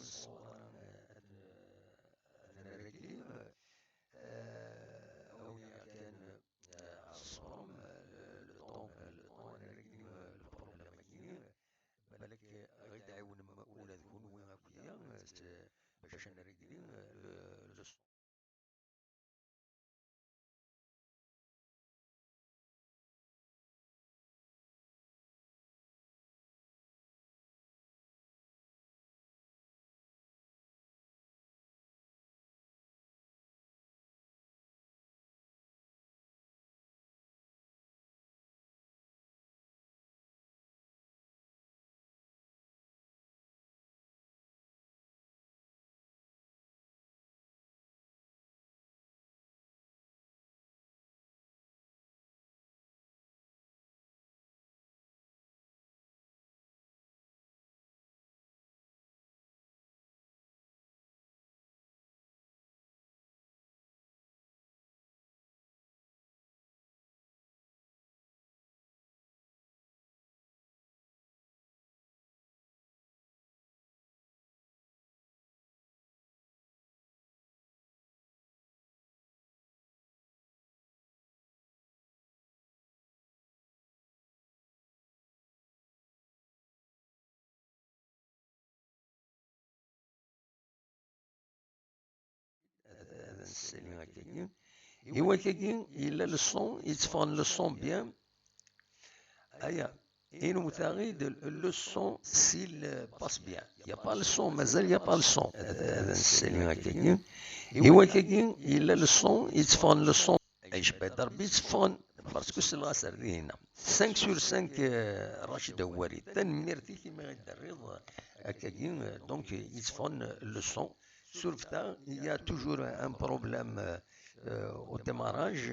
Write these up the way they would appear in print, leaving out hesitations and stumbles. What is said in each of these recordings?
الصورة أنا رجلي أويا كان عصام لو طون أنا رجلي البروبليم كاين بالك غير تعاون ولا تكون وين هكايا باش أنا رجلي لو هذا السليم هكايا إوا كاين إلا لو يتفون لو بيان أيا إنو تغيد لو سيل باس بيان يا با لو مازال يا با لو هذا السليم هكايا إوا كاين إلا لو يتفون لو أيش بدر بيتفون باسكو سلغاسر هنا 5 sur 5 راشد هواري تنميرتي كيما غيدريض هكايا دونك يتفون لو Sauf il y a toujours un problème au démarrage,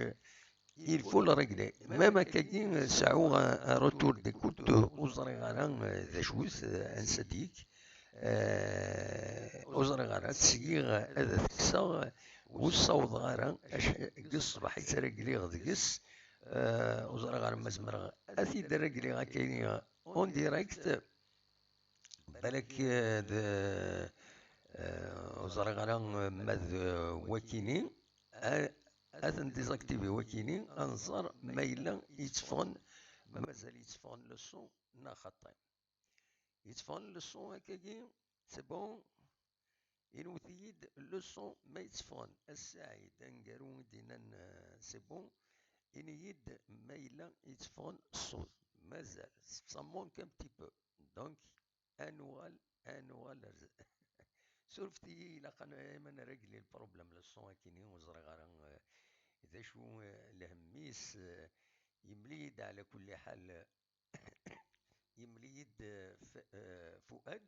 il faut le régler. Même à quelqu'un, ça a un retour d'écoute aux organes des choses, un sadique, aux organes, c'est-à-dire, ça, والصوت غارة قص بحيث رجلي غدقس وزرغار مزمرغ أثيد رجلي غاكيني اون ديريكت بالك وزرغار مذ وكيني أثن ديزاكتيفي وكيني أنظر ميلا يتفون مازال يتفون لو سون نا خطين يتفون لو سون هكاكي سي بون إنوثيد لو سون ما يتفون السعيد انقارو دينان سي بون إنيد ميلا يتفون الصوت مازال سا مونك ان بتي بو دونك انوال سولفتي إلا قنا من رجلي البروبلم لو سون كيني وزرغارا إذا شو الهميس يمليد على كل حال يمليد فؤاد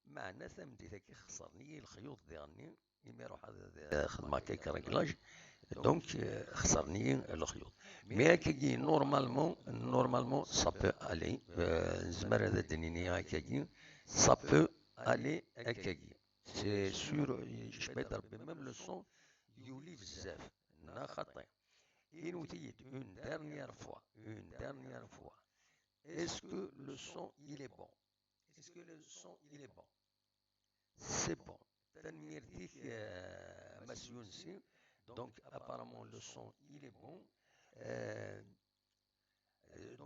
معنا ثمدي ذاك خسرني الخيوط ديالني يما يروح هذا خدمة كيك ريكلاج دونك خسرني الخيوط مي هكاكي نورمالمون سا بو الي زمر هذا دنيني هكاكي سا بو الي هكاكي سي سور جبد ربي ميم لو سون يولي بزاف نا خطي إنو تيد اون ديرنيير فوا est-ce que le son il est bon est-ce que le son il est bon c'est bon تنميرتيك مسيونسي donc apparemment le son il est bon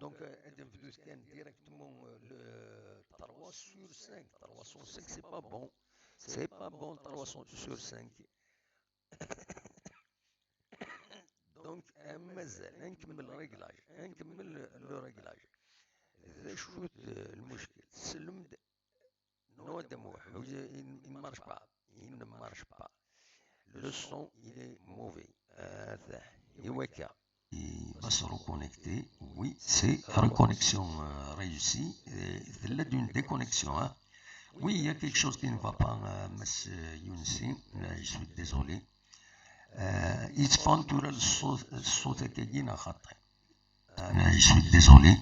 donc ادم فدوس كان directement le 3 sur 5 3 sur 5 c'est pas bon 3 sur 5 donc مازال نكمل لو ريغلاج إذا شفت المشكل سلم نوع دموح il ne marche pas le son il est mauvais يوكا بس reconnecté oui c'est reconnexion réussie il y a une déconnexion oui il y a quelque chose qui ne va pas monsieur Younsi je suis désolé يتفون تورا الصوت كاين خطي أنا je suis désolé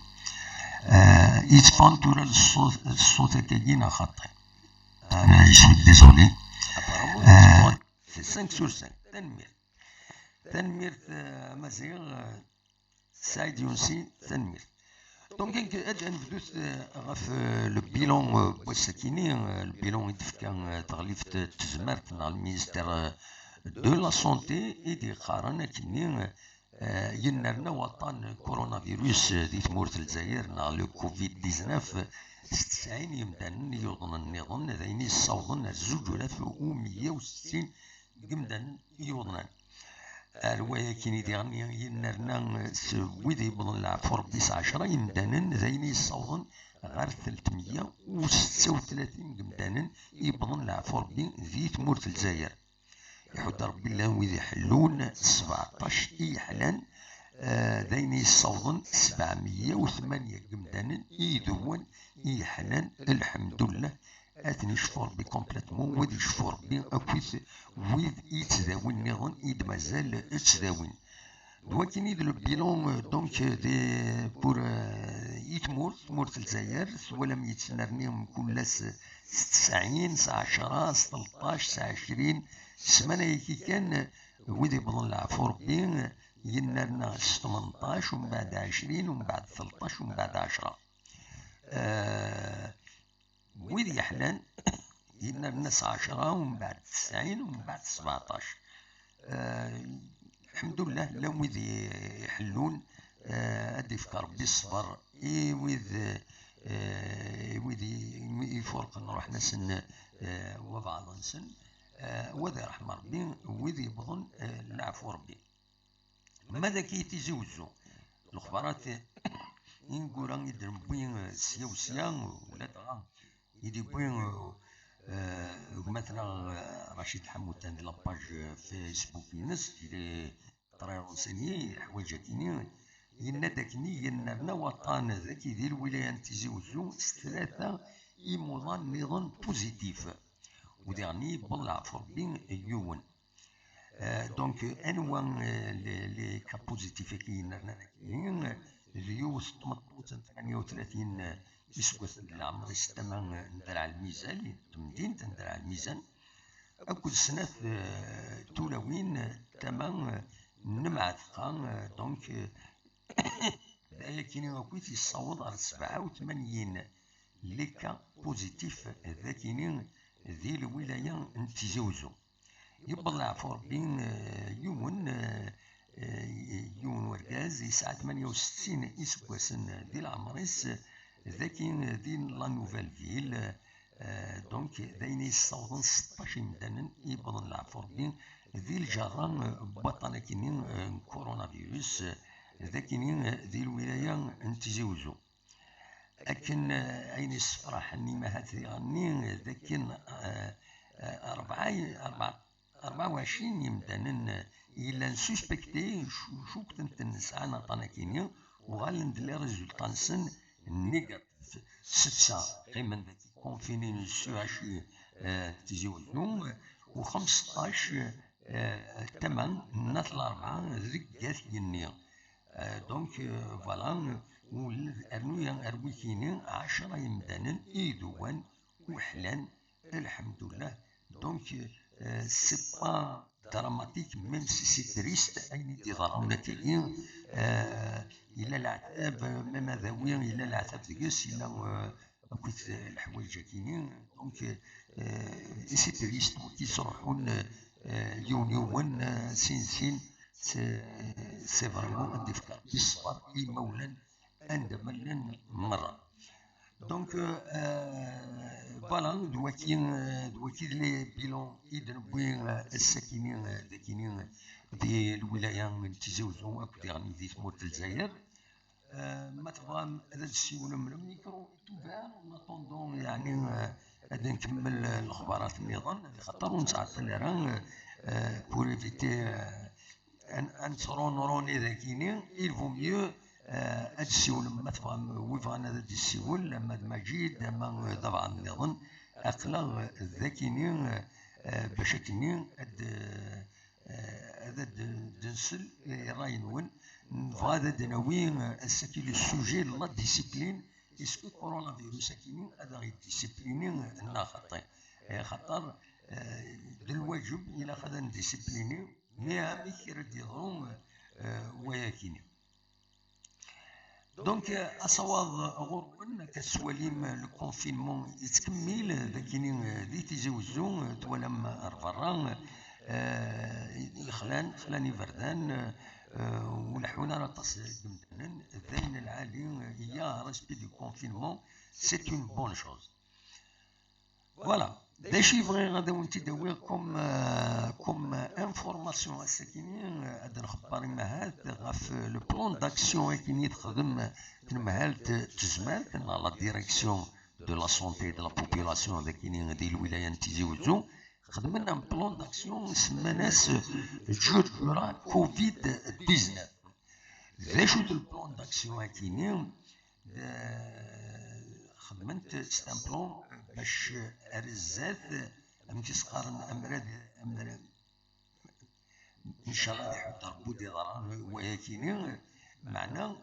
يتفون تورا الصوت كاين خطي أنا je suis désolé c'est 5 sur 5 تنمير مزيغ سعيد يونسي تنمير دونك هاد نبدوت غاف لو بيلون بوساكيني البيلون يدفكا تغليفة تزمارت مع المينستير دو لا سونتي إيدي قارن كني ينرنا وطن كورونا فيروس دي تمورت الجزائر نا لو كوفيد 19 96 يمدان يوضن النظام ذاين يصوضن 2160 يمدان يوضنان الرواية كيني ديغني ينرنا ويدي بضن العفو ربي 10 يمدانا ذاين يصوضن غير 336 يمدانا يبضن العفو ربي ذي تمورت الجزائر يحد ربي الله ويدي يحلون 17 يحلان ذاين يصوضن 708 قمدانا يدون يحلان الحمد لله اثني شفور بي كومبليتمون وذي شفور بي اكويث ويذ يتداوين نظن يد مازال يتداوين دواكين يد لو بيلون دونك دي بور يتمورت الجزائر ولا يتسنرنيهم كل 90 10 13 20 سمانة كي كان وذي بظن العفو ربي ينرنا 18 ومن بعد 20 ومن بعد 13 ومن بعد 10 ويدي يحلان ينرنا 10 ومن بعد 90 ومن بعد 17 الحمد لله لا ويدي يحلون ادي في ربي الصبر ويدي يفرق نروح نسن وبعض نسن وذي رحمة ربي وذي بظن العفو ربي ماذا كي تزوجوا الخبرات ينقول يدرم بين سيا وسيا ولا تغا يدي بين مثلا رشيد حمود تاع لاباج فيسبوك ينس اللي طريق سني حوايج كيني ينادكني ينرنا وطن ذاك ديال الولايه تزوجوا ثلاثه يموضان نظام بوزيتيف وديرني بالعفو ربي يون دونك انواع لي كا بوزيتيف كاين هنا اليوم 38 يسكت العمر السنة ندرع الميزان تمدين تندرع الميزان أكل سنة تولوين تمام نمعثقا دونك لكن وكيت يصوت على 87 لي كا بوزيتيف ذاكينين ذي الولاية نتزوجو يبقى العفو ربي يون وركاز يسعى 68 يسكواسن دي العمريس ذاكين دي لا نوفيل فيل دونك داين يصوضن 16 مدانا يبقى العفو ربي ذي الجران بطنة كينين كورونا فيروس ذاكينين ذي الولاية نتزوجو لكن عيني الصفراح اني ما هاتي غني لكن 24 يمدانا الا نسوسبكتي شو كنت نسعى نعطانا كينيا وغال ندير ريزولطا نسن نيجاتيف 6 قيمه ذاك كونفيني نسواشي تزوجون و15 تمن نات الاربعه زكات ينيا دونك فوالا والأرنويا أرويكيني 10 يمدانا إيدوان وحلان الحمد لله دونك سي با دراماتيك ميم سي سي تريست أين تظهرون كاين إلا العتاب ميم هذاوي إلا العتاب ديكس إلا كنت الحوايج كاينين دونك سي تريست كيصرحون يوم سين سي فريمون عندي فكر بالصبر مولا عندما مرة دونك فوالا دواكي لي بيلون يدربوين الساكنين داكينين دي الولاية من تزوجوا أكو ديغني دي تموت الجزائر ما تبغى هذا السيول من الميكرو توفان ونطوندون يعني هذا نكمل الأخبارات النظام خاطر ونسعد الران بور ايفيتي ان تروني ذاكيني il vaut mieux هاد السيول ما تبغى ويفغانا هاد السيول لما مجيد لما طبعا نظن اقلا ذاكيني باش كني هذا دنسل راينون نبغى هذا دناوي السكي لو سوجي لا ديسيبلين اسكو كورونا فيروس كيني هذا غير ديسيبليني لنا خاطر الواجب الى خذا نديسيبليني مي كي راه يضرون وياكيني دونك اصوات غرون كسواليم الكونفينمون يتكمل ذاكيني ذي تيزوزو توالم رفران خلاني فردان ونحونا راه تصدمتن ذين العالي هي ريسبي دو كونفينمون سي اون بون شوز. فوالا دي شيفغي غادا ونتي داوي كوم انفورماسيون الساكنين هاد نخبر هاد غاف لو بلون داكسيون كيني تخدم تنمهال تزمال لا ديريكسيون دو لا سونتي دو لا بوبولاسيون ذاكيني ديال الولايه نتيزي وزو خدمنا بلون داكسيون سماناس جرجرة كوفيد 19. ذا شو البلون داكسيون كيني خدمت ستان بلون باش ارزات امتي سقارن امراض ان شاء الله يحط ربو دي ضران ولكن معنا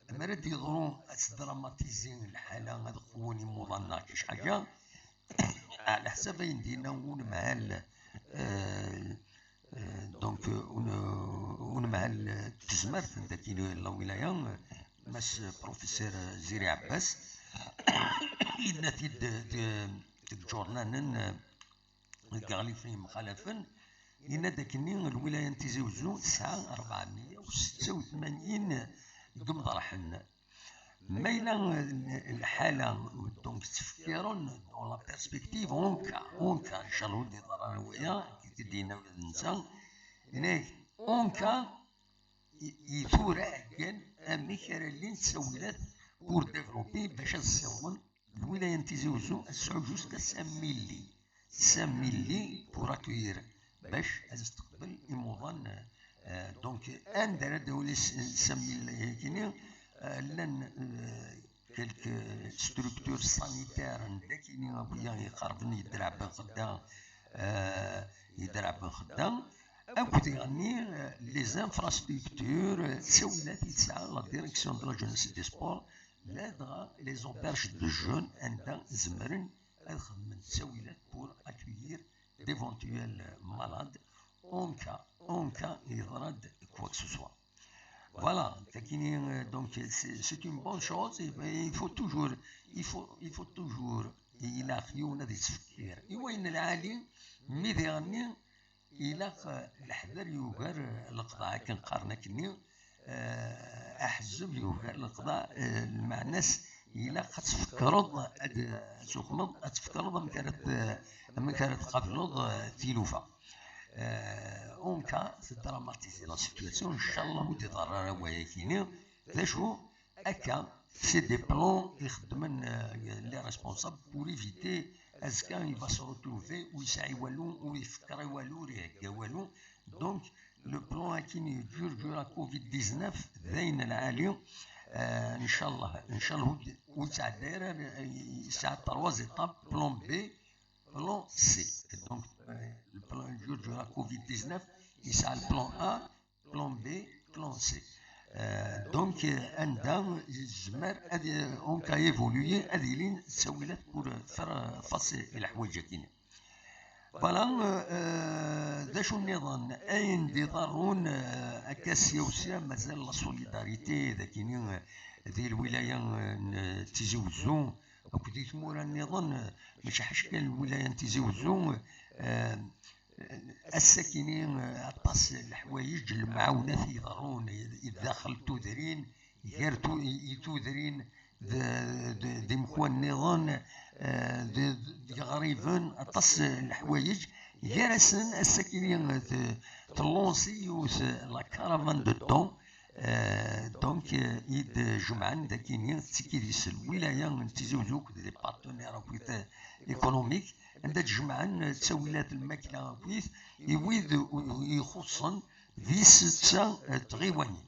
امراض يضرون دراماتيزين الحاله هاد قواني مظنه كاش حاجه على حساب يدينا ونمهل دونك ونمهل تزمرت ذاك الولايه مس بروفيسور زيري عباس يناتي جورنان قال في مخالفا إن داكني الولاية نتيزي وزو تسعة 486 قمضرحن مايلا الحالة دونك تفكيرون دون لا بيرسبكتيف اونكا ان شاء الله ودي ضرانوية كي تدينا ولاد النساء هناك اونكا يثور كان اميكار اللي تسويلات بور ديفلوبي باش تصيون الولاية نتيزي وزو السعود جوست 5 ملي بور اكوير باش تستقبل الموضان دونك ان دار دولي 5 ملي كيني لان كلك ستركتور سانيتير داكيني ابويا يقربني يدرع بخدام اكو يعني لي زانفراستركتور تسولات يتسعى لا ديريكسيون دو لا جونيس دي سبور لادغا لي زوبرج دو جون عندها زمرن الخدمة تسولات بور اكويير ديفونتويل مالاد اون كا يضرد كوا كو سوسوا. Voilà, donc c'est une bonne chose. Il faut toujours, il a خيونا ذي التفكير. وين العالي ميدياني إلى الحذر يوغر القضاء كنقارنا كني أحزب يوغر القضاء المعناس إلى تفكرض سوخمض تفكرض من كانت قبلض تيلوفا. اون كا تدراماتيزي لا سيتواسيون ان شاء الله ودي ضرر ولكن شو هكا سي دي بلون يخدمن لي ريسبونسابل بور ايفيتي اسكا يفا سو روتروفي ويسعي والو ويفكر والو ويهكا والو. دونك لو بلون كيني جرجرة كوفيد 19 ذاين العالي ان شاء الله وتاع دايره يسعى 3 زيتاب بلون بي بلون سي. دونك البلان جرجرة كوفيد 19 يسعى البلان A بلان B بلان C. دونك عندها الزمار اون كا ايفولوي هذه لين تسولات بور فاصي الحوايج كاينين. فوالا ذا شو النظام اين دي ضرون هكا السياسيه مازال لا سوليداريتي ذا كاينين ذي الولايه تيزي وزو وكو ديت مورا النظام ماشي حاش كان الولايه تيزي وزو الساكنين عطاس الحوايج المعاونات يضرون يدخل تودرين غير تودرين دي مكوان النظام دي غريبين عطاس الحوايج غير الساكنين تلونسي لا كارافان دو دون. دونك يد جمعان داكينين تكيديس الولايه نتيزي وزوك دي بارتنير وكيت ايكونوميك عندها تجمعن تسويلات الماكله كويس يويد يخصن في 6 تغيوانين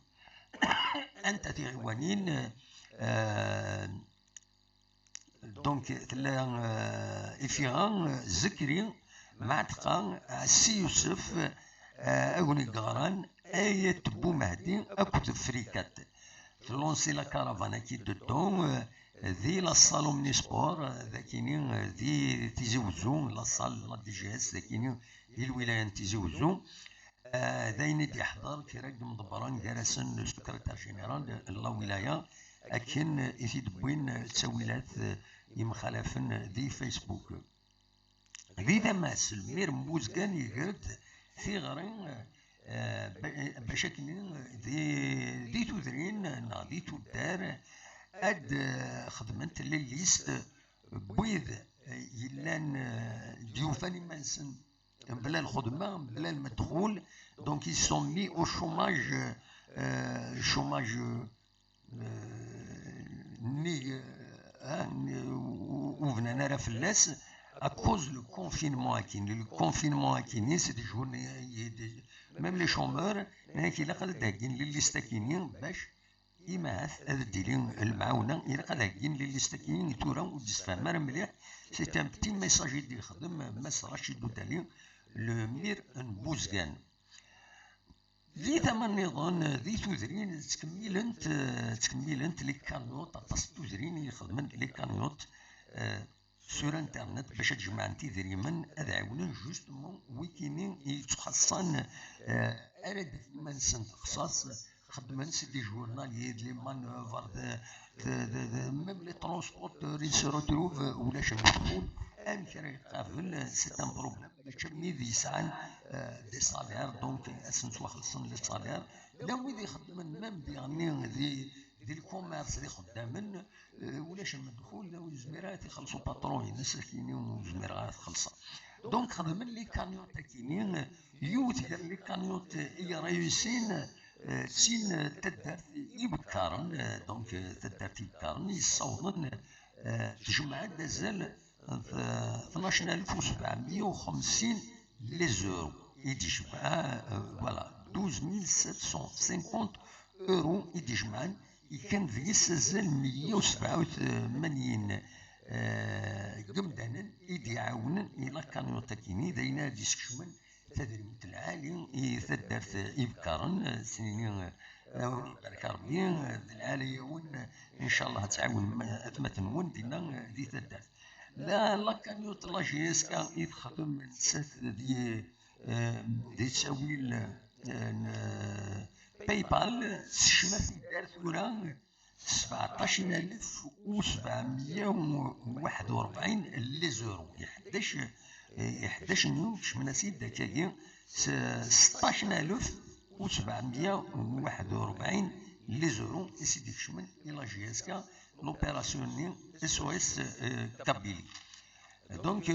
انت تغيوانين دونك تلا افيغان زكري معتقا السي يوسف اغني قغران اية بو مهدي اكو فريكات تلونسي لا كارافانا كي دون ذي لا صالون موني سبور ذاكيني ذي تيزي وزو لا صال لا دي جي اس ذاكيني ذي الولايه تيزي وزو داين يحضر كراك مضبران جالسن سكرتير جينيرال لا ولاية أكن يدبوين تسويلات يمخالفن دي فيسبوك ذي ذماس المير موزقان يقرد في غرين بشكل ذي تدرين ذي تدار اد خدمت للليست بويذ يلان ديوفاني مانسن بلا الخدمه بلا المدخول دونك يسون او شوماج شوماج ني وفنا نرى فلاس اكوز لو كونفينمون كاين لو كونفينمون كاين سي دي جورني ميم لي شومور هاكي لا قد داكين لي ليستاكينين باش إماث هذا ديلين المعاونة إلا قد هاكين لي ليستاكينين تورا وتفهم مليح سي ان بتي ميساج يدي يخدم ماس رشيد دودالي لو مير بوزكان ذي ثمن نظام ذي تودرين تكملنت لي كانيوت اطاس تودرين يخدمن لي كانيوت سور انترنت باش تجمع انتي دريمن هذا عاونن جوستمون ويكينين يتخصصن ارد منسن خصاص خدمن سي دي جورناليي لي مانوفر ميم لي ترونسبورتور يسو روتروف ولا شنو ان كرا قابل سي ان بروبليم باش ميد يسعن دي سالير دونك اسنسوا خلصن لي سالير لا ويد يخدمن ميم يعني دي الكوميرس اللي خدامن ولاش المدخول لا زميرات يخلصوا باترون الناس كاينين وزميرات خلصه دونك خدمن لي كاميون كاينين يوت لي كاميون هي رايسين سين تدارت يبكارن دونك تدارت يبكارن يصوضن تجمع دازال 12750 لي زورو يتجمع فوالا 12750 اورو يتجمعن كان ذي سازال 187 قمدانا يدي عاونن إلا كانوا تاكيني داينا ديسكشمن تدريب العالي تدارت إبكارن سنين بارك ربي العالية ون إن شاء الله تعاون أثمة ون دينا ذي تدارت لا كانوا طلاجيس كان يتخدم نسات دي تساويل باي بال شمات دارت ورا 17741 لي زورو 11 يوم من سيد داكاكي 16741 لي زورو سيدي كشمن الى جي اس كا لوبيراسيون اس او اس كابيلي دونك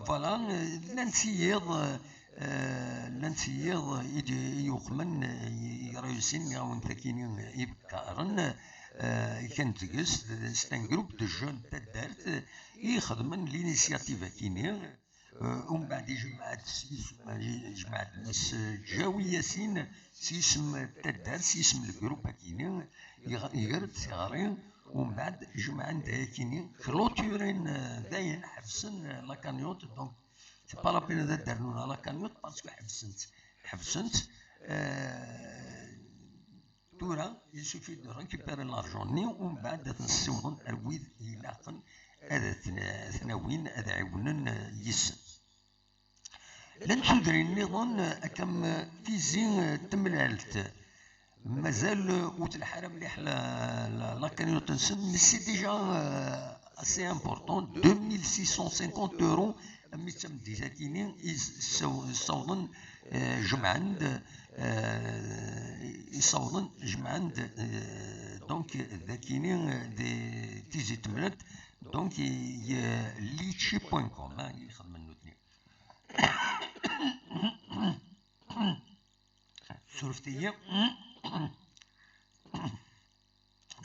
فوالا لانتيض يدي يوخمن يريسين ياون تاكينين يبكارن كان تجلس ستان جروب دو جون تدارت يخدمن لينيسياتيف كيني ومن بعد جماعة ناس جاوي ياسين سيسم تدار سيسم الجروب كيني يغرد صغارين ومن بعد جماعة دايكيني كلوتورين داين حبسن لا كانيوت دونك سي با لا بين دارنونا لا كانيوت باسكو حبسنت تورا يسوفي دو ريكيبيري لارجون ومن بعد تنسيوهم الويد يلاقن هذا ثناوين هذا عاونن يسن لن تدري النظام كم تيزي تملالت مازال اوت الحرام مليح لا كانوا تنسن مي سي ديجا اسي امبورطون 2650 اورو مي تم ديجا كاينين يصوضن جمعا يصوضن جمعا دونك ذاكينين دي تيزي تملت دونك ليتشي بوين كوم يخدم منو اثنين سورفتية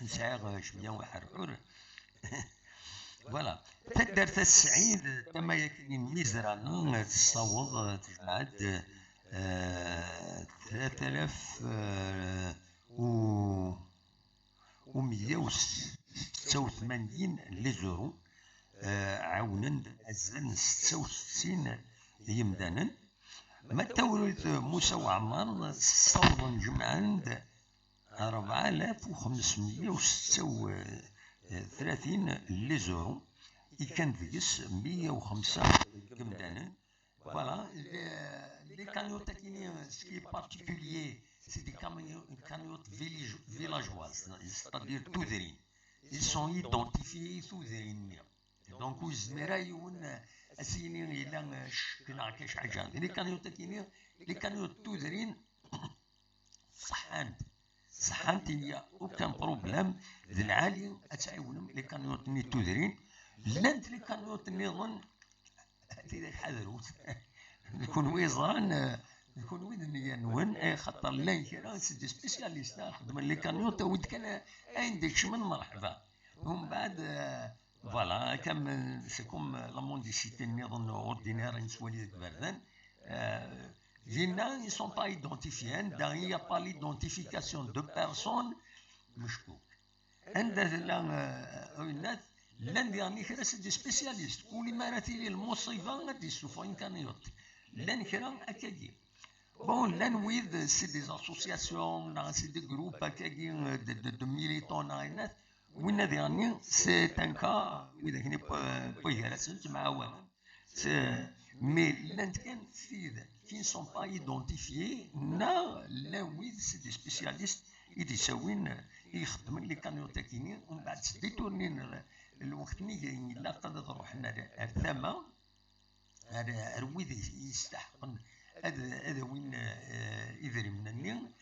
نسعى شوية وحرحور فوالا تدرت السعيد كما يكون ميزران تصوض تجمعت 3186 لي زورو عاونا أزلن 66 يمدانا ما تورث موسى وعمار صوضا جمعا 4536 لي زورو كان ذيس 105 قمدانا Voilà, les cagnottes, ce qui est particulier, c'est des cagnottes villageoises, c'est-à-dire Toudérine. Ils sont identifiés Toudérine. Donc, vous avez أسيني إلا كنا كاش حاجة لي كانوا تكيني لي كانوا تودرين صحانت هي وكان بروبليم ذي العالي أتعاونهم لي كانوا تودرين لانت لي كانوا نظن هذه حذروت نكون ويزران نكون وين نون خاطر لا كرا سي دي سبيسياليست خدم لي كانوا ود كان عندك من مرحبا ومن بعد فوالا كم سي كوم لا مونديسيتي نظن اوردينير نسوالي بردان ils ne sont pas identifiés. Il n'y a pas l'identification de personnes. L'un dernier, c'est des spécialistes. Ou les maladies, les mossivants, des souffrants caniotes. L'un qui bon, l'un c'est des associations, c'est des groupes de militants. L'un dernier, c'est un cas, mais l'un qui ne sont pas identifiés, c'est des spécialistes, ils disent اللي كانوا تاكينين ومن بعد سديتوني الوقت اللي جايين لا قد روحنا الثما هذا رويد يستحق هذا وين يدري منني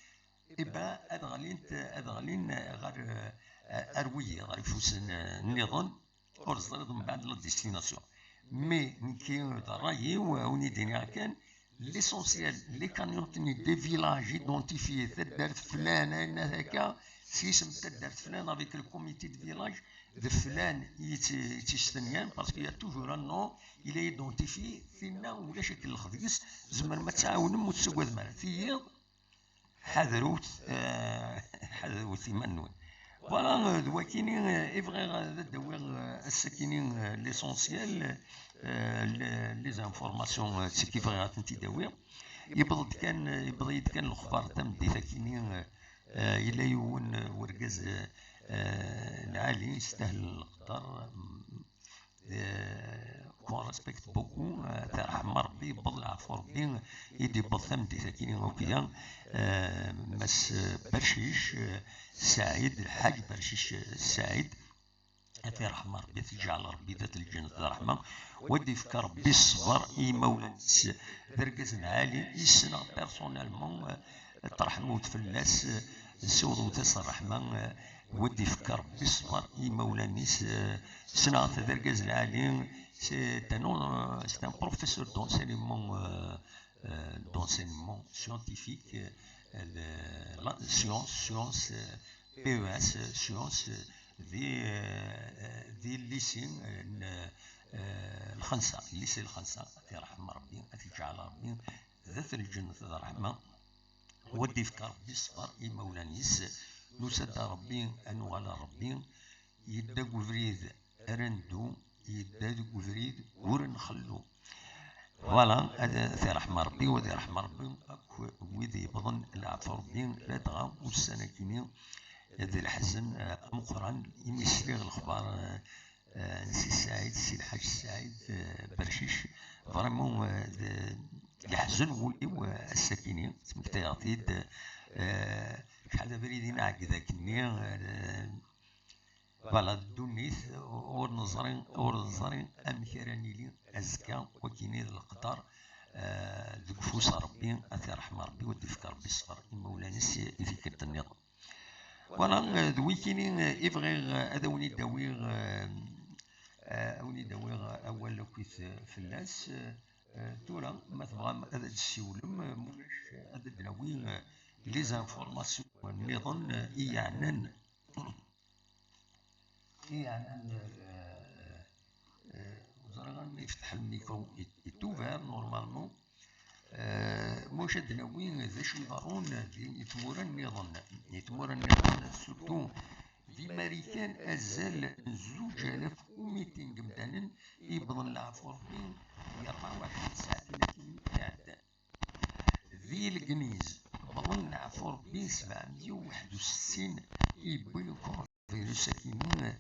إبا أدغلين غير أروي غير فوس النظام أرزلت من بعد لا ديستيناسيون مي نكي رايي وني ديني كان l'essentiel les cagnottes des villages identifiés تدرت فلان هكا سيسم تدرت فلان avec le comité de village de فلان يتستنيان parce qu'il y a toujours un nom il est identifié فينا ولا شكل الخديس زمن ما تعاونوا وتسوى زمان في حذروت منون فوالا دوا كاينين افغي دوا الساكنين ليسونسيال لي زانفورماسيون كيف غاتنتي داوي يبغض كان الاخبار تم دي ثاكينين الا يون ورقاز العالي يستاهل القدر كون ريسبكت بوكو ترحم ربي يبض العفو ربي يدي بض دي ثاكينين وكيا مس برشيش سعيد الحاج برشيش سعيد أتي رحمة ربي تجعل ربي ذات الجنة الرحمة ودي فكر ربي الصبر إي مولا درقز عالي يسنا بيرسونيلمون ترحمو تفلاس سوضو تس الرحمة ودي فكر ربي الصبر إي مولا نيس سنا درقز العالي سي ان بروفيسور d'enseignement scientifique science PES science ذي الليسي الخنسة الليسي الخنسة يرحم ربي تجعل ربي ذات الجنة الرحمة ودي فكر ربي الصبر إي مولانيس نسد ربي أنوال ربي يدق فريد أرندو يدق فريد ورنخلو فوالا هذا في رحمة ربي وذي رحمة ربي وذي بظن العفو ربي لا تغى والسنة كيني هذا الحزن مقرن يمسلي الأخبار سي سعيد سي الحاج سعيد برشيش فريمون يحزن ولي الساكنين سميك تيعطيد شحال بريدين عقدا كني فوالا دونيث اور نظري أمكراني لي أزكى وكيني القدر ذوك فوس ربي أثي رحمة ربي ودي فكر ربي الصبر مولانا سي ذكرت النظام فوالا ذوي كاينين يبغي هذا وني داوي أول كويس فلاس تورا ما تبغى هذا السيولم مولاش هذا داوي لي زانفورماسيون النظام يعنن وزرغان يفتح الميكرو يتوفر نورمالمون موش دناوين ذا شو يضرون يتمور النظام سورتو في ماريكان أزال 2200 مدانا يبضن العفو ربي 24 ساعة لكن يعدى ذي الكنيز بضن العفو ربي 761 يبوي فيروس كينين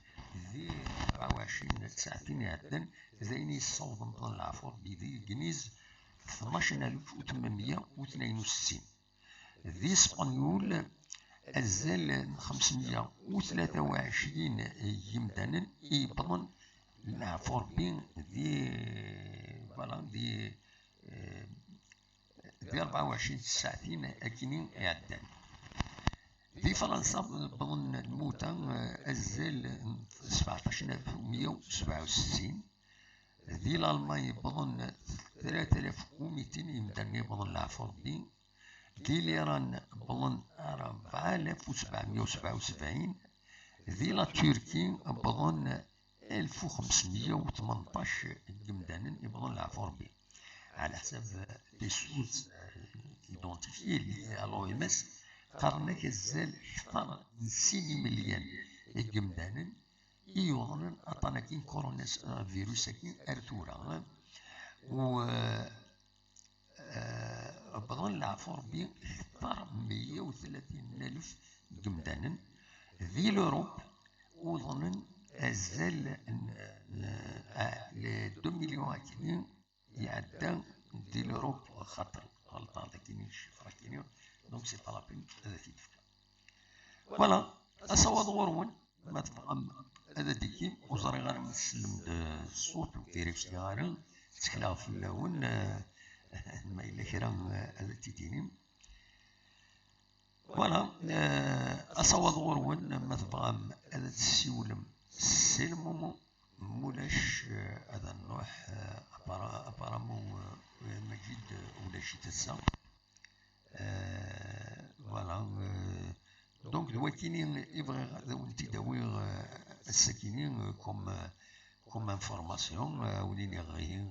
ذي 24 ساعة يعدى ذيني الصوت بضن العفو ربي ذي الكنيز 12862. ذي اسبانيول أزال 523 يمدانا يبضن العفور بين دي فوالا دي 24 ساعتين أكينين يعدان. في فرنسا بظن الموتى أزال 17167. ذي الألمانيا بظن 3200 يمدانا يبضن العفور بين. ذي الإيران بظن 4777. ذي لا تركي بظن 1518 جمدانا يبغون العفور به على حسب دي سوز ايدونتيفيي اللي الو ام اس قارنا كزال اكثر من 6 مليون جمدانا يوضن عطانا كين كورونا فيروس كين ارتورا و بظن العفور به اكثر من 130,000 جمدانا. ذي لوروب وظن أزال ل 2 مليون كيلو يعدى دي لوروب خاطر غلطة هذا كاينين الشفرة كاينين دونك سي با لا بين هذا تيدفع. فوالا أصوات غورون ما تفهم هذا ديكي وزاري غير نسلم الصوت وكيريف غير تخلا في اللون ما إلا كرا هذا تيديني. فوالا أصوات غورون ما تفهم هذا تسيولم سي المومون مولاش هذا النوع ابارامون مجيد ولا شي تسا فوالا دونك دوا كاينين يبغي ولتي داوي الساكنين كوم انفورماسيون وليني غير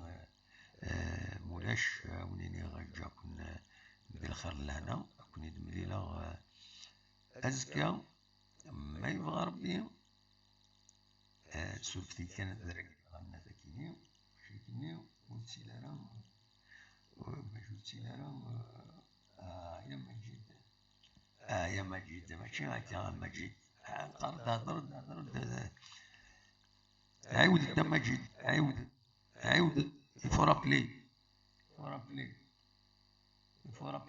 مولاش وليني غير جاكن بالخير لهنا كوني دمليله ازكى ما يبغى ربي سولفتي كانت درك غنى ذاكيني شيكيني وتسيلارا باش تسيلارا يا مجيد يا مجيد ماشي هكا مجيد قرد هضر عاود دا مجيد عاود يفرابلي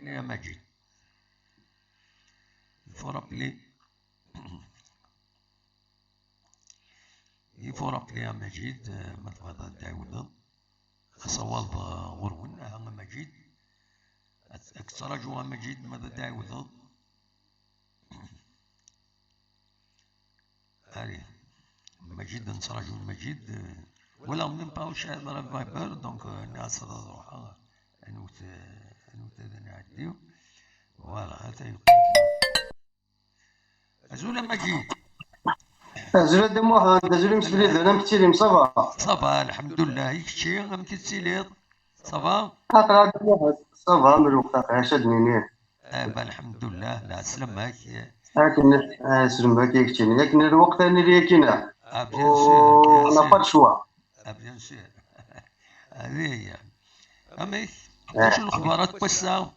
يا مجيد يفرابلي يفرق يا مجيد ما تبغى تعاود صواب غرون مجيد اكثر جوا مجيد ماذا تعاود هذه مجيد نصرج مجيد ولا من باوش هذا فايبر دونك الناس تروح انوت هذا نعديو فوالا هذا ازول مجيد زول دموع زول مسبليد انا متسيلم صافا الحمد لله يكشي غا متسيليض صافا اقرا دموع صافا من الوقت عاشدني الحمد لله لا سلمك لكن سلمك يكشيني لكن الوقت اللي كاين بيان سور لا با شوا بيان سور هذه هي امي واش الاخبارات بوسا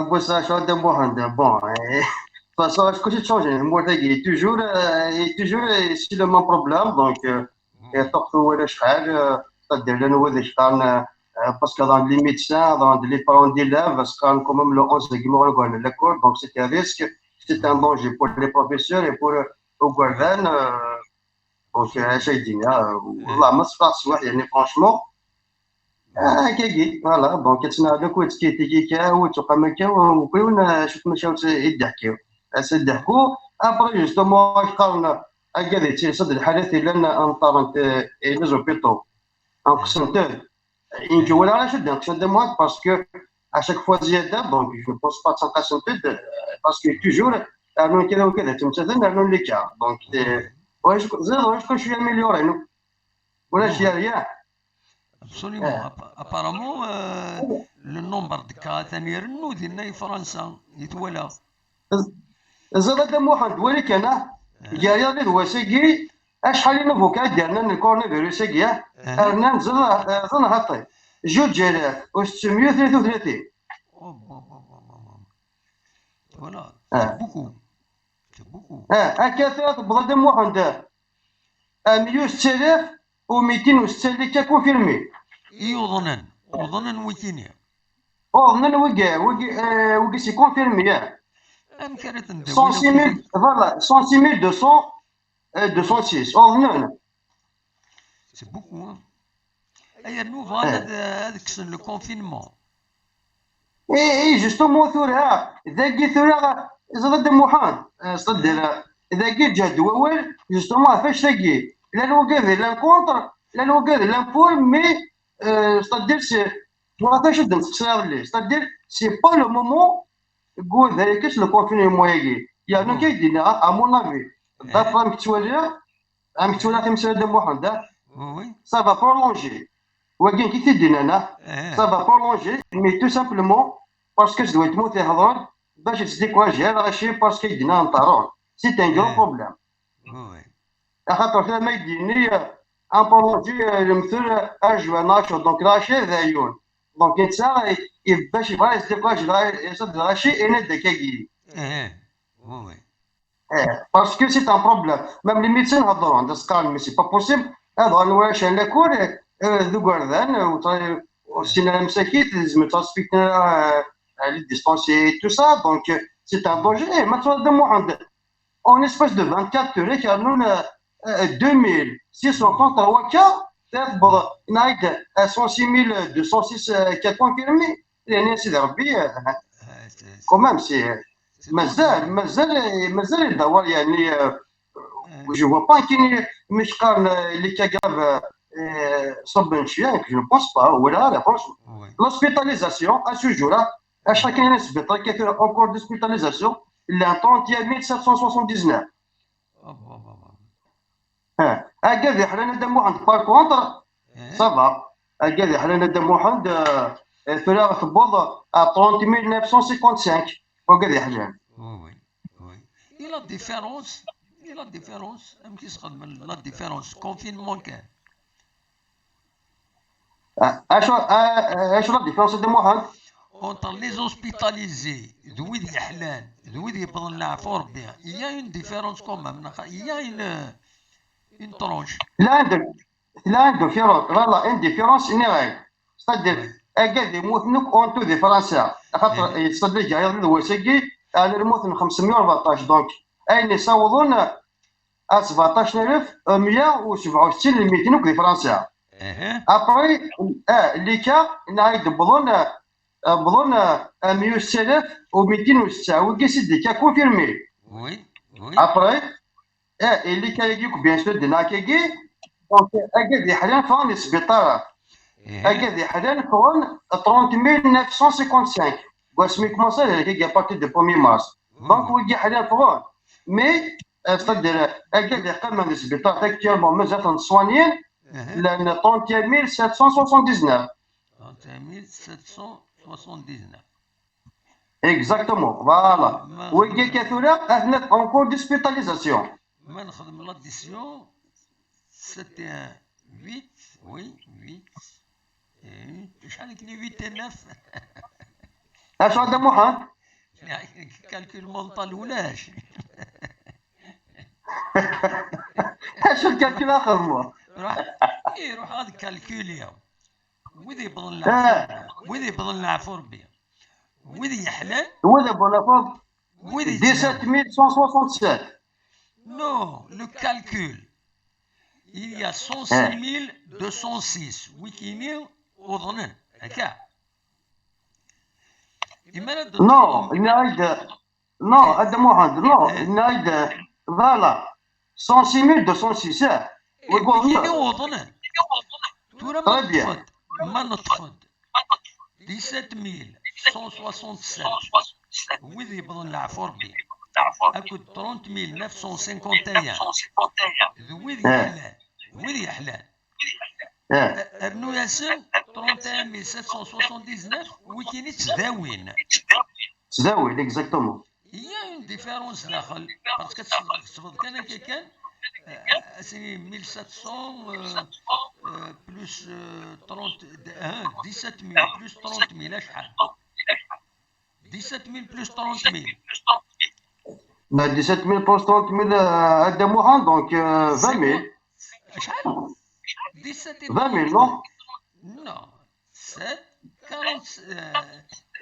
بوسا شو دموع بون parce que ce qui change moi تاعي toujours c'est le même problème donc تقطو ولا شحال تدير لنا هو كان باسكو dans les médecins dans les parents d'élèves parce que quand même le 11 qui m'ont à l'école donc c'était un risque c'était un danger pour les professeurs et pour au gouvernement donc شي دينا والله ما صفاش واحد يعني فرانشمون كاكي فوالا دونك تسمع هذاك وتكيتي كا وتبقى مكا وكون شوف مشاو يضحكوا سدحكو ابري جوستومون قالنا هكذا تيصد الحالات لنا انطرنت لي زوبيتو انقسمت يمكن ولا راه شد نقصد مواد باسكو اشاك فوا زياده دونك جو بونس با تنقسم تد باسكو توجور نعملوا كذا وكذا تمثلا نعملوا لي كا دونك واش زاد كل شويه مليورين ولا شي ريا ابسوليومون ابارامون لو نومبر دو كا ثاني رنو ديالنا فرنسا يتولى زاد دموع ولك انا جاري غير واسكي شحال من فوكا ديالنا الكورونا فيروس كيا ارنا زن هطي 2633 فوالا سي بوكو هكا تبغى دموع عند 16206 كونفيرمي يظنن وظن ويكينيا Oh, non, oui, c'est confirmé. ام كانت ندوي لو 106 000, كي voilà, 106 200, 206. Oh, non. سي بوكو اي نوفا هذاك لو كونفينمون Justement, ثورة ذاكي ثورة زاد محمد صدر ذاكي جا دوول justement فاش ذاكي لا الوقت لا كونتر لا الوقت لا بور مي صدر سي ما فاش نسقسيها لي صدر سي با لو مومون قول ذاك لو كونفينمون ياكي يعني كيدينا ا مون افي دابا راك توالي راك توالي تمثال محمد وي ça va prolonger. ولكن كي تدينا انا ça va prolonger mais tout simplement parce que je dois تموت يهضرون باش تديكواجي هذا ماشي باسكو يدينا نطارون سي ان كرو بروبليم وي خاطر حنا ما يديني ان prolonger المثل اجوا ناشط دونك راشي ذايون دونك انت باش يبغى يديكواجي يصد راشي انا داكاكي وي parce que c'est un problème même les médecins هضروا dans ce cas mais c'est pas possible هذا واش انا كور ذو قردان وسينا مساكيت لازم تصفيك les distancier tout ça donc c'est un danger ما تصدموا عند en espace de 24 heures كانوا 2633 cas تقبض نايد 106206 cas confirmés يعني سيدي ربي quand même c'est مازال يدور يعني je vois pas كاين مش قارن اللي كاغاف صب نشيا je ne pense pas ولا لا franchement l'hospitalisation à ce jour à chacun نسبة كثير encore d'hospitalisation il est 31 779 هكذا حنا ندمو عند بار كونتر صافا هكذا حنا ندمو عند فراغ تبوض 30 955 وهكذا حاجه وي وي اي لا ديفيرونس ام كيسخدم لا ديفيرونس كونفينمون كان اش لا ديفيرونس دمو عند اونتر لي زوسبيتاليزي ذوي اللي حلال ذوي اللي يبغى نعرفوا ربي يا اون ديفيرونس كومام يا اون ترونش لا عندك فوالا ان ديفيرونس اني c'est-à-dire هكذا يموت نوك اون تو ديفرنسا خاطر يصدق جاي هو ساكي انا نموت من 514 دونك اين يصوضون 17167 ل 200 ديفرنسا ابري اللي كا نعيد بظن 106206 وكي سيدي كا كونفيرمي وي ابري اللي كا يجيك بيان سور دينا كاكي دونك هكذا حاليا فان السبيطار هكذا حاليا فان 30955 واسمي كومونسا هكا بارتي دو 1 مارس دونك ويجي حاليا فان مي صدر هكذا قام السبيطار اكتيرمون مازال نصوانيين لان 31779 Exactement, voilà. Oui, il y a encore d'hospitalisation. ما نخدم لاديسيون 7 8 وي 8 شحال كاين 8 9 اش هذا محمد؟ كالكول مونطال ولاش اش الكالكول اخر مو؟ روح هذا كالكوليا وذي بضل نعرفو ربي وذي يحلال وذي بونافورد وذي 17167 Non, le calcul. Il y a 106 206 Wikinew وظنن هكا. Non, non, هذا مو عند نو نايد فوالا 106 206 ويكينيو وظنن. تورا ما نطفد 17167 وذي بظن العفو ربي. أكد 30951 وذي حلال ارنو ياسن 31779 وكاين تداوين اكزاكتومون هي اون ديفيرونس داخل باسكو تصفد كان كان اسي 1700 بلس 30 17000 بلس 30000 شحال 17000 بلس 30000 17000 بلس 30000 هذا موحان دونك 20000 شحال 20000 نو Non, 47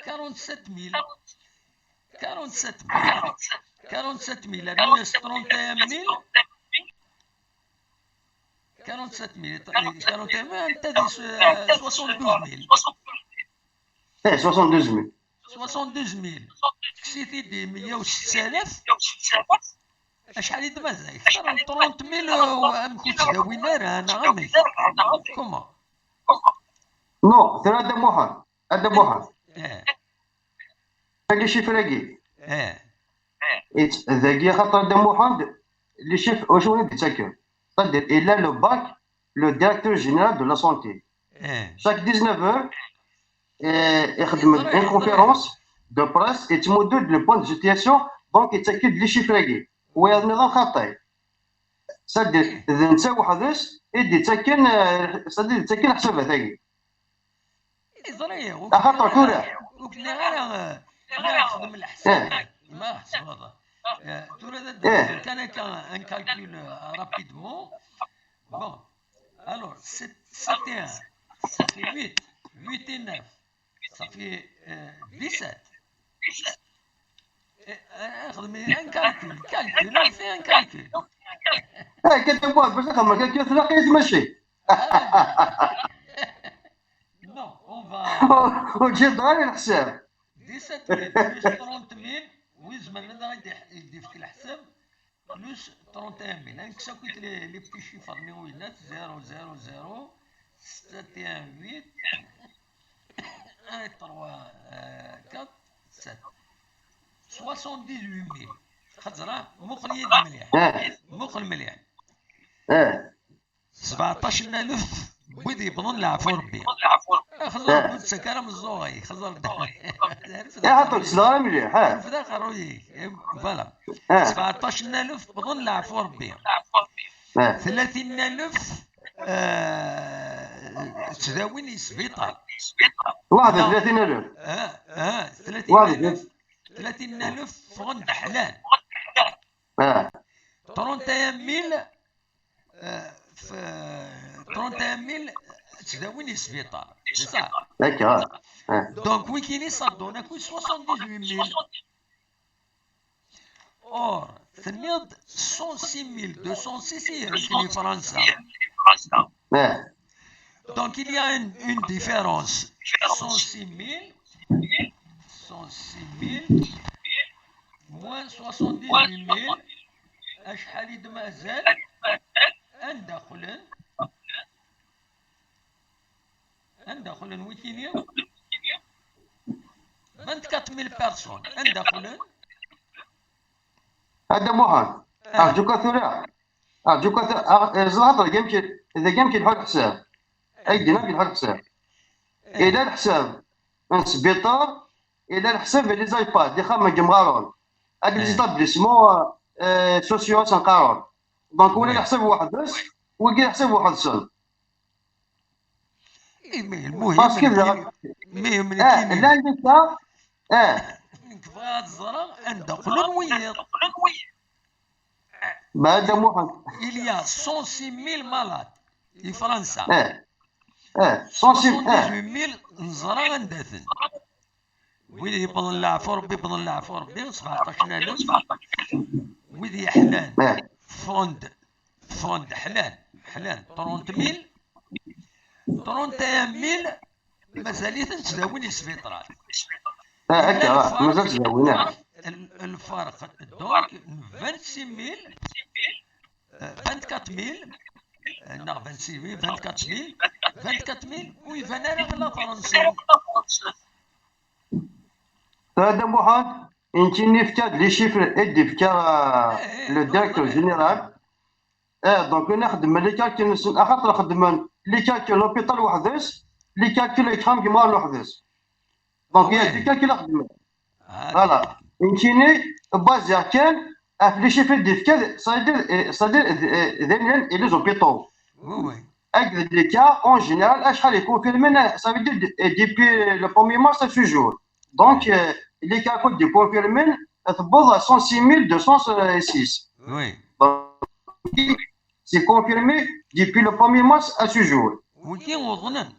47 000 47 000 47 000 minus 31 000 47 000 41 000 انت دي 72 000 72 000 72 000 كسيتي دي 106,000 شحال يتمازج 30 000 ما كنتش داوينا راه انا عمي كومون نو ترى هذا موحد هذا موحد اه اللي شيفراكي اه ذاكي خاطر هذا موحد اللي شيف واش هو يتسكر c'est-à-dire il a le bac le directeur général de la santé اه chaque 19 heures يخدم une conférence de presse يتمدد le point de situation donc يتاكد لي شيفراكي وهذا النظام خطي c'est-à-dire اذا نتا وحدش يدي تسكن c'est-à-dire يتسكن حسابها ثاني إزرائيل خاطر كورة وكنا غير نخدم الحساب ما حسب هذا تورا كان ان كالكول رابيدمون بون alors c'était un ça fait 8 8 et 9 ça fait 17 نخدم ان كالكول في ان كالكول كتبوها باش نخدم كالكول تلاقي يتمشي non on va وتجيب غير الحساب 17 000 plus 30 000 ويزمن هذا يدي في الحساب بلوس 31 000 هانك ساكويت لي بتي شيفر نيوينات 0 0 0 6 8 1 3 4 7 78 000 خزرة مخل يد مليح مخل مليح 17,000 بودي بظن لعفو ربي خزر بود سكرم الزوغي خزر عطوك صغار مليح في داخل رويك فوالا 17,000 بظن لعفو ربي 30,000 تداويني سبيطار 31,000 30,000 فغن حلال 31,000 31,000 تداويني سبيطار سي صا دونك وين كاين يصدونا كوي 78,000 اور ثنيض 106,206 يمكن فرنسا donc il y a une différence 106,000 moins 78,000 اشحال يد مازال ندخلن ويكينيا 24,000 بيرسون ندخلن هذا موحد ارجوك ثلاث ارجوك زهر يمكن اذا يمكن حل حساب ايدينا في حل حساب الى الحساب سبيطار الى الحساب لي زايباد اللي خاما جمغارون هاد لي زيتابليسمون سوسيو سنقارون دونك ولا الحساب واحد بس وكاين حساب واحد سول المهم لا ليتا كيفاش الزرع ندخلوا نويض بعد موحد il y a 106,000 malades في فرنسا 106,000 نزرع غنداثن ويدي بضن العفو ربي بضن العفو ربي 17,000 ويدي حلال فوند حلال 30,000 31,000 مازاليت تداويني سبيطرال هكا مازال تداويناه الفرق دونك 26,000 24,000 لا 26,000 24,000 ويفان انا لا فرنسا هذا موحد انت نفتاد لي شيفر ادي فكا لو ديريكتور جينيرال دونك نخدم لي كالكول خاطر نخدم لي كالكول لوبيتال وحدش لي كالكول يتخام كيما وحدش دونك هي دي كالكول نخدم فوالا انتيني بازا كان في لي شيفر دي فكا صادير ذين لي زوبيتو وي هكذا لي كا اون جينيرال شحال يكونفيرمي سا في دير ديبي لو بروميير مارس في جور دونك لي كا كود دي كونفيرمي تبوظ 106,206 وي c'est confirmé depuis le 1er mars à ce jour. وكي وظنن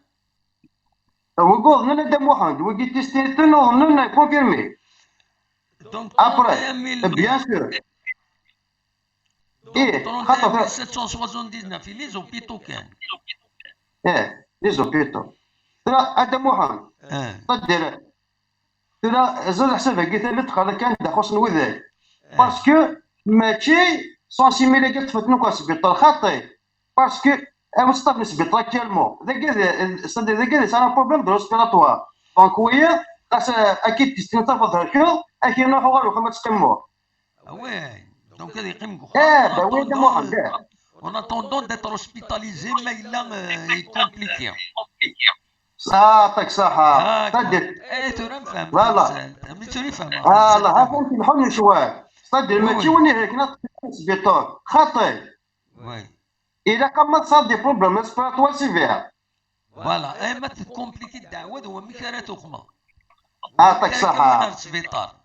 وقول نون دم واحد وقي تستيتن نون كونفيرمي Donc ابري 31 000, بيان سور donc ايه 31 خاطر 779 les hôpitaux كان. ايه لي زوبيتو ترى ادم واحد تدير ترى زاد حسابها قلت لك تقرا كان دا خص نوذاك باسكو ماشي سونسيميلي قلت فتنوك سبيطار خاطي باسكو مصطفى نسبيطار اكيلمون ذاك ذاك سان بروبليم دو ريسبيراتوار دونك ويا خاص اكيد تستنى تفضل هكا اكيد نروحو غير وخا تسكمو Ouais, donc il يقيم با وين دم واحد en attendant d'être hospitalisé, mais il est compliqué. يعطيك صحة تدير ايه ترى نفهم فوالا مي تري فهم فوالا ها فهمتي الحلم شوال تدير ماشي وين هيك ناط سبيطار خاطي وي إذا كان تصاب دي بروبليم ريسبيراتوار سيفير فوالا ايه ما تكومبليكي الدعوة هو مكارات أخرى يعطيك صحة السبيطار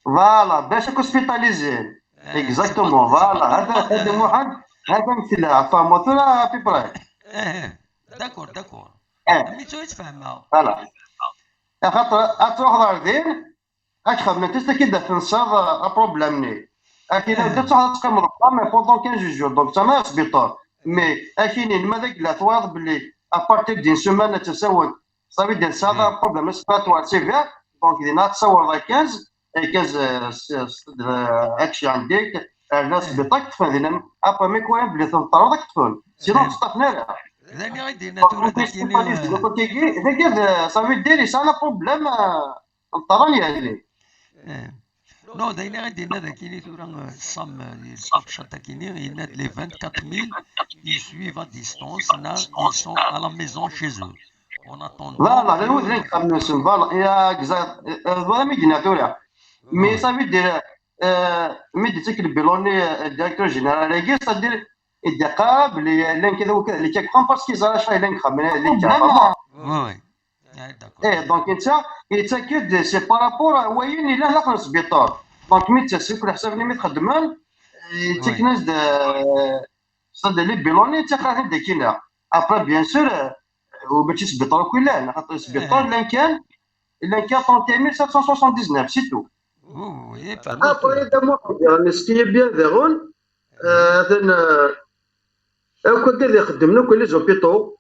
فوالا باش يكون سبيتاليزي اكزاكتومون فوالا هذا واحد هذا مثل عفا ثلاثة بيبراي ايه داكور مي تري تفهمها فوالا خاطر تروح ضاردين خدمة تستا كي تنصاد بروبليمني اكيد بدات واحد تقمر مي بوندون 15 جور دونك تما سبيطار مي اكينين ماذا لا تواض بلي ابارتيك دين سومان تساوي صافي دير هذا بروبليم سبيطوار سيفير دونك دينا تصور 15 هادشي عندك الناس بطاق تفهم ابا مي كوين بلي تنطرو داك تفهم سينو تصطفنا لها ذاني غادي ناتورا داكيني صافي ديري سانا بروبليم نطراني يعني نو دايما غادي نا داكيني تورا الصام ديال الشطه كيني يناد لي 24000 qui suivent à distance là ils sont à la maison chez eux on attend لا لا نود لك خمس فوالا يا كزا فوالا ميدينا تورا مي صافي دير ميدي تاك البيلوني الديريكتور جينيرال كي صدير الدقه بلي لان كذا وكذا اللي كيكون باسكو زرا شحال لان خمن اللي كان وي ايه دونك انت يتاكد سي بارابور وين الا لا خلص سبيطار دونك مي تسكر حساب مي تخدمان تكناز صد لي بيلوني تاخذ داكينا ابري بيان سور وباش سبيطار كلها خاطر سبيطار الا كان 31779 سي تو وي ابري دا مو يعني سكي بيان فيغون او كان قاعد يخدم لنا كل لي زوبيطو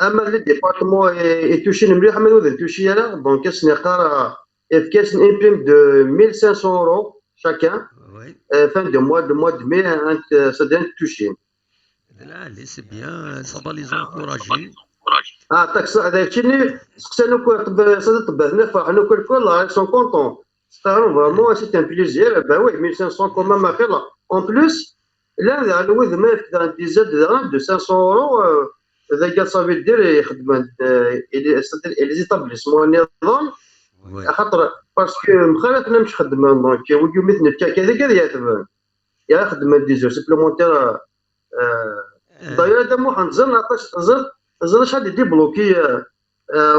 اما لي ديبارتمون يتوشين مليح ما نوذ توشي انا دونك كاس نقرا كاس امبريم دو 1500 اورو شاكان fin de mois de mai ça donne toucher لا لي سي بيان ça va les encourager تاك هذاك اللي سقسنا كل قبل صدق طبعنا فرحنا كل سون كونطون ستارون فريمون سي ان بليزير با وي 1500 كوما ما خير اون بلوس لا الوذ ما دي زاد دو 500 اورو اذا قال صافي دير يخدم لي زيتابليسمون النظام خاطر باسكو مخالفنا مش خدمان دونك ويجيو مثل كذا يعتبر يا خدمه دي زو سيبلومونتير دايره دا مو حنزل عطاش زر شحال يدي بلوكي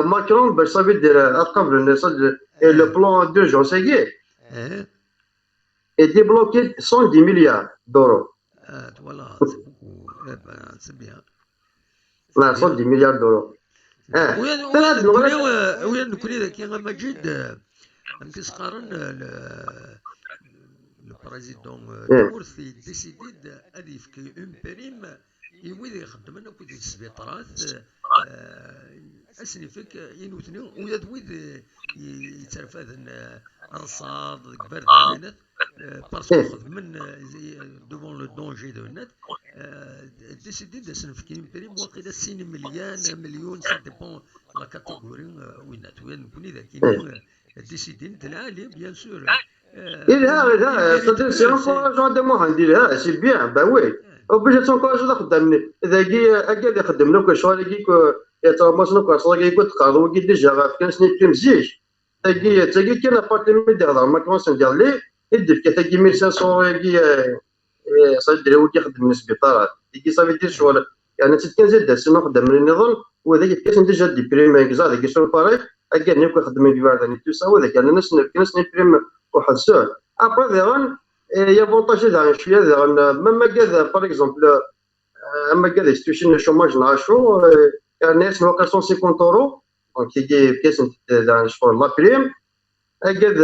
ماكرون باش صافي دير قبل الناس لو بلان دو جون ساكي يدي بلوكي 110 مليار دورو فوالا سي بيان لا 110 مليار دورو وين نكوني ذاك يا مجيد كيسقارن البريزيدون المرسي ديسيدي غادي يفكي اون بريم يويد يخدم لنا كود السبيطارات اسنفك ينوثني ويا ويد يترفد رصاد كبار ديالنا باسكو ياخذ من دوفون لو دونجي دو النت ديسيدي داسنفك اون بريم واقيلا 6 مليون سا ديبون لا كاتيجوري وينات وين نكوني ذاك ديسيدي نتلعالي بيان سور لا صدق سي انكوراجون دو مو نديرها سي بيان با وي وباش تنكوراجو خدامني ذاكي اكاد يخدم لك شوالي كيكو يترمسنا كوصاكي كنت قارو كي ديجا غاف كان سني مزيج تاكي كاين ابارتمون ديال ما كونس ندير ليه يدير كتاكي 1500 كي صافي دري هو كيخدم السبيطارات كي صافي دير شوال يعني تكن زاد سنو خدام النظام وذاك كاس ديجا دي بريم كزا داك شو باري اكاد نيكو خدم كيفارداني تو سا وذاك انا ناس بريم واحد السؤال ابري ديغون يا فونتاج ديال شويه ديال ميم كذا باغ اكزومبل اما كذا ستوشين الشوماج نعرفو يعني الناس واقع 150 اورو دونك كي كاس شغل لا بريم اكاد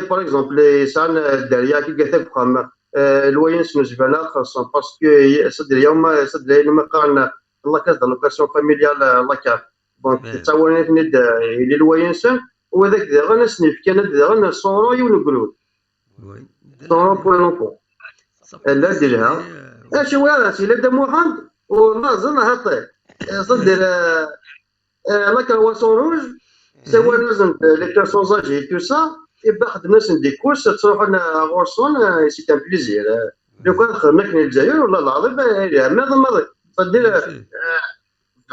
باغ اكزومبل يسعن الدريا كي قالت لك فخام الوينس نزبانا خاصهم باسكو صدر يوم صدر لما قارن الله كاس لوكاسيون فاميليال الله كاف دونك تصورني ند الى الوينس وهذاك داغا سنيف كان داغا 100 يورو يونقلود 100 يورو بور لونفون لا ديرها اش هو سي لا محمد ونازل هطي صدر لا هو سوروج سوا لازم لي بيرسون اجي تو سا يبقى خدمنا دي كورس تروح غورسون سي ان بليزير لو كان خدمنا كنا الجزائر ولا العظيم ماضي صدير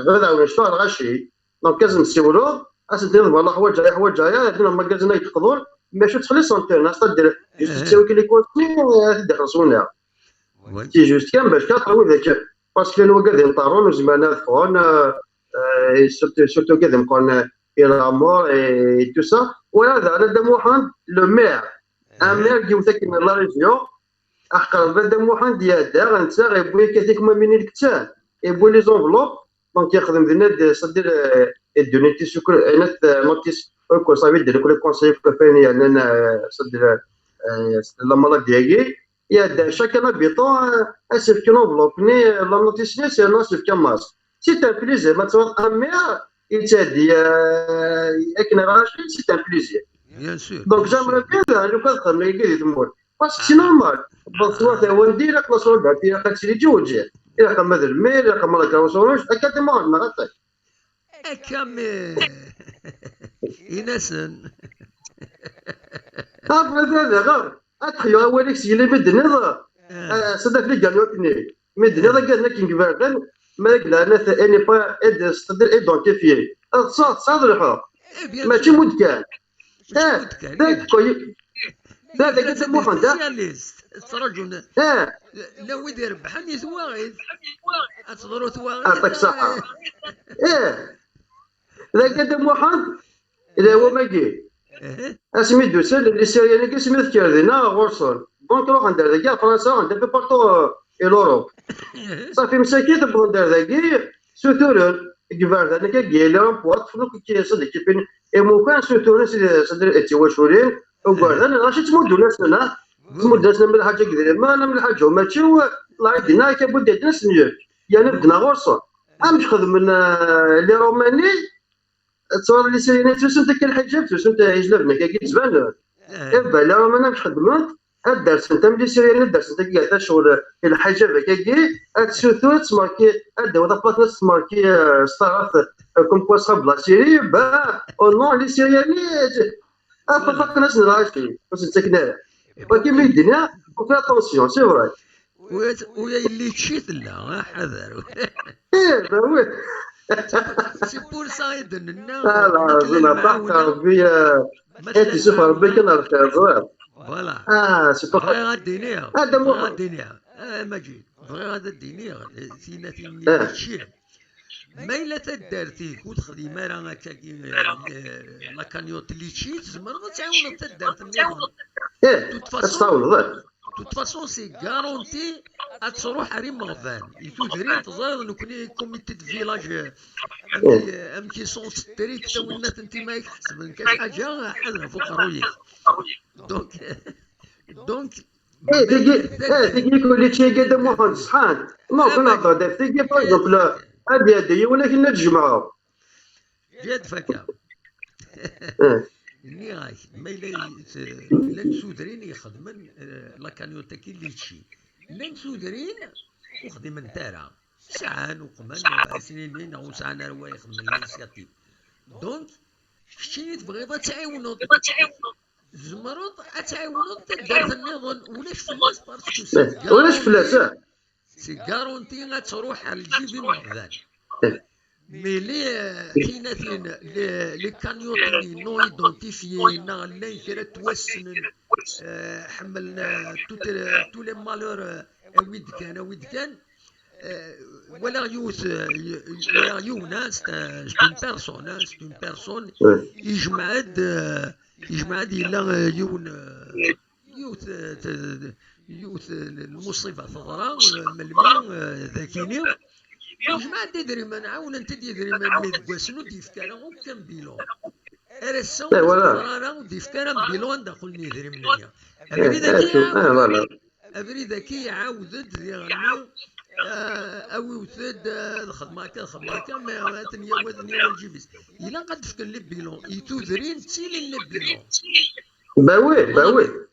غدا ولا شهر غاشي دونك لازم نسولو اسدير والله حوايج جايه عندنا ماكازينا يتقدر باش تخلي سونتير صدير جوست تساوي كلي كورسي تدخل سونا تي جوست كان باش كتروي ذاك باسكو كانوا قاعدين يطارون وزمانات فون surtout كذا نقول إلى مور et tout ça وهذا على دم واحد لو مير ان مير كي وثاكن لا ريجيون أقرب دم واحد ديال دار نتا غيبوي كذاك ما بين الكتاب يبوي لي زونفلوب دونك يخدم دينا صدير الدونيتي شكر انا نوتيس كو صافي دير كل كونساي كفاني يعني انا صدير لما لا ديالي يا دا شاكنا بيطو اسف كنوفلوبني لا نوتيس سي ناسف كماس سي ان بليزير ما تسوى امير يتادي اكنا راشد سي ان بليزير بيان سور دونك جامري بيان لو كان خدمه يقدر تمول باسكو سي نورمال بصوات وندير كلاصون داتي خاطر جوجي الى كما هذا الميل الى كما لا كونسونج اكاديمون ما غطي كم إنسان هذا غير اتخيل اولك سي لي بدنا صدق لي قالوكني مدنا قالنا كي نقبل ما قال انا اني با اد تقدر ايدونتيفي صادر الحق ماشي مود كان ذاك هذا قد محمد ترجم لو يدير بحني ثواغيث اتصدروا ثواغيث يعطيك صحة ذاك قد محمد إذا هو ما جي اسمي دوسل اللي سيرياني كي سميت كاردينا غورسون دونك روح ندير ذاك فرنسا ندير في بارتو الاوروب صافي مساكين تبغى ندير ذاك سوتورون كبار ذاك كي لي رامبورت فلوك كي صدق كيفين مو كان سوتورون صدر التواشورين وقال انا راه تمود ناسنا تمود ناسنا من الحاجه كذا ما انا من الحاجه ماشي الله يدينا كبد ناس نيوك يعني بدنا غورسون مش خدم من لي روماني تصور لي سيرينات توسنت كالحجاب توسنت عجلبنا كي تبان لا لا ما مش خدمت الدرس انت ملي سيرينات الدرس انت كي قاعد شغل الحجاب كي تسوتو تسماركي هذا هذا بلاصه تسماركي ستارت كوم كوا صاب لا سيري با او نو لي سيرياني فقط ناس راشي واش نسكنا ولكن من الدنيا وفيها طونسيون سي فري ويا اللي تشيت لا حذر هو سي بور سايد لا زين طاق ربي انت شوف ربي كان الخير زوين فوالا سي فقط غادينيها هذا مو غادينيها ماجي غادا دينيها سينا تيني تشيل ما إلا تدارتي وتخدم راه هكاكي لا كانيوت اللي تشيت زعما غتعاون تدارت توت فاسون سي غارونتي تروح ريم مغفان يتودري تظاهر نكوني كوميتي دو فيلاج امكي سون ستريك تا ولات انت ما يحسب كاش حاجه حذر فوق رويك دونك تيجي كل شيء قد محمد صحان ما كنا نهضر تيجي باغ اكزومبل هذه ولكن نتجمعوا جاد فكا ني غاي ما إلا نسودرين يخدمن لا كانيوتا كي اللي تشي لا نسودرين وخدم نتاعها ساعان وقمان سنين او ساعان راه يخدم الانيسياتيف دونك شتي تبغي تعاونوا زمرض تعاونوا دارت النظام ولاش فلاس سي غارونتي غتروح على الجيب المغذان مي حيناتين لي كانيوت اللي نو ايدونتيفيينا لا كرا توسنن حملنا تو لي مالور ويد كان ولا يوث ولا يونا سي اون بيرسون يجمع إلا يوث المصيبة تضرا ملمي ذاكيني وجماعة تدري ما نعاون انت تدري ما ميدقواسنو ديفكانا كان بيلون ارسون رانا ديفكانا بيلون داخل نيدري منيا افري ذكي عاودت يعني او يوثد الخدمه كان ما ثنيا وذنيا والجيبس الا قد فكر لي بيلون يتوذرين تسيلي لي بيلون باوي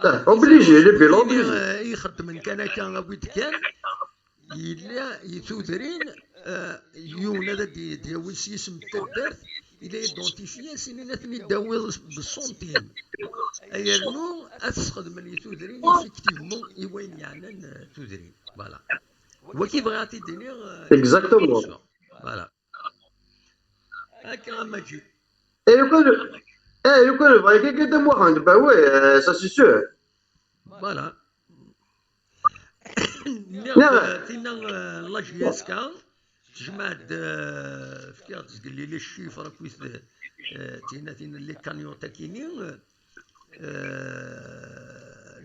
اوبليجي لي بيلون يخدم من كان ابويد كان إلا يتوذرين يونا دي ويسيسم تدارت إلا يدونتيفيا سنين اثني داوي بالسنتيم أيرنو أتسخد من يتوذرين إفكتيفمون إوين يعني توذرين فوالا وكيف غاتي ديني اكزاكتومون فوالا هاكا ما تجي يكون باغي قدام واحد باوي سا سي سور فوالا تينا لاجياسكا جمعت فكرت تقول لي الشيفر كويس تينا لي كانيوتا كاينين